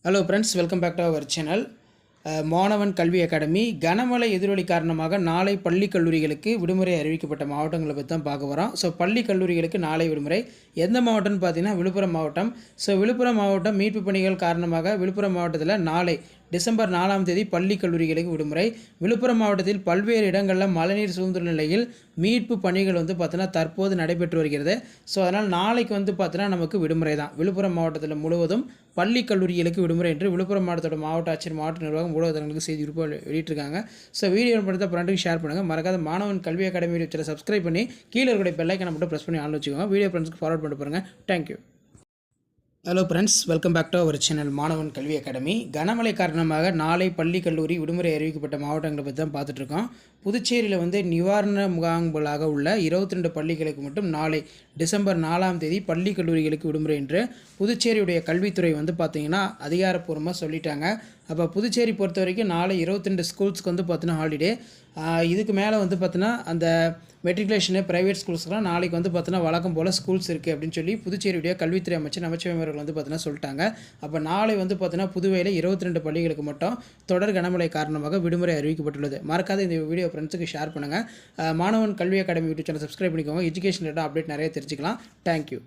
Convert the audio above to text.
Hello friends, welcome back to our channel. Manavan Kalvi academy. கனமழை எதிரொலி காரணமாக நாளை பள்ளி கல்லூரிகளுக்கு விடுமுறை அறிவிக்கப்பட்ட மாவட்டங்களை பற்றி தான் பார்க்க வரோம். ஸோ பள்ளி கல்லூரிகளுக்கு நாளை விடுமுறை. எந்த மாவட்டம்னு பார்த்தீங்கன்னா விழுப்புரம் மாவட்டம். ஸோ விழுப்புரம் மாவட்டம் மீட்பு பணிகள் காரணமாக விழுப்புரம் மாவட்டத்தில் நாளை டிசம்பர் 4ஆம் தேதி பள்ளி கல்லூரிகளுக்கு விடுமுறை. விழுப்புரம் மாவட்டத்தில் பல்வேறு இடங்களில் மழைநீர் சூழ்ந்துள்ள நிலையில் மீட்பு பணிகள் பார்த்தீங்கன்னா தற்போது நடைபெற்று வருகிறது. ஸோ அதனால் நாளைக்கு பார்த்தீங்கன்னா நமக்கு விடுமுறை தான். விழுப்புரம் மாவட்டத்தில் முழுவதும் பள்ளி கல்லூரிகளுக்கு விடுமுறை என்று விழுப்புரம் மாவட்டத்தோட மாவட்ட ஆட்சியர், மாவட்ட நிர்வாகம், ஊடகங்களுக்கு செய்தி வெளியிட்டிருக்காங்க. ஸோ வீடியோ படத்தை ஃப்ரெண்டுக்கு ஷேர் பண்ணுங்கள். மறக்காத மாணவன் Kalvi academy YouTube channel subscribe பண்ணி கீழே இருக்கிற பெல் ஐக்கானை மட்டும் ப்ரெஸ் பண்ணி ஆன் வச்சுக்கோங்க. வீடியோ ஃப்ரெண்ட்ஸ்க்கு ஃபார்வர்ட் பண்ணி பாருங்கள். Thank you. Hello friends, welcome back to our channel Manavan Kalvi academy. கனமழை காரணமாக நாளை பள்ளி கல்லூரி விடுமுறை அறிவிக்கப்பட்ட மாவட்டங்களை பற்றி தான் பார்த்துட்ருக்கோம். புதுச்சேரியில் நிவாரண முகாம்களாக உள்ள 22 பள்ளிகளுக்கு மட்டும் நாளை டிசம்பர் 4ஆம் தேதி பள்ளி கல்லூரிகளுக்கு விடுமுறை என்று புதுச்சேரியுடைய கல்வித்துறை பார்த்திங்கன்னா அதிகாரப்பூர்வமாக சொல்லிட்டாங்க. அப்போ புதுச்சேரி பொறுத்த வரைக்கும் நாளை 22 ஸ்கூல்ஸ்க்கு பார்த்தீங்கன்னா ஹாலிடே. இதுக்கு மேலே பார்த்தீங்கன்னா அந்த மெட்ரிகுலேஷனு ப்ரைவேட் ஸ்கூல்ஸ்லாம் நாளைக்கு பார்த்தீங்கன்னா வழக்கம் போல் ஸ்கூல்ஸ் இருக்குது அப்படின்னு சொல்லி புதுச்சேரியுடைய கல்வித்துறை அமைச்சர் நமச்சிவாயம் அவர்கள் பார்த்தீங்கன்னா சொல்லிட்டாங்க. அப்போ நாளை பார்த்தீங்கன்னா புதுவையில் 22 பள்ளிகளுக்கு மட்டும் தொடர் கனமழை காரணமாக விடுமுறை அறிவிக்கப்பட்டுள்ளது. மறக்காத இந்த வீடியோ ஃப்ரெண்ட்ஸுக்கு ஷேர் பண்ணுங்கள். மாணவன் Kalvi academy YouTube channel subscribe பண்ணிக்கோங்க. எஜுகேஷன் டேட்டா அப்டேட் நிறைய தெரிஞ்சுக்கலாம். தேங்க்யூ.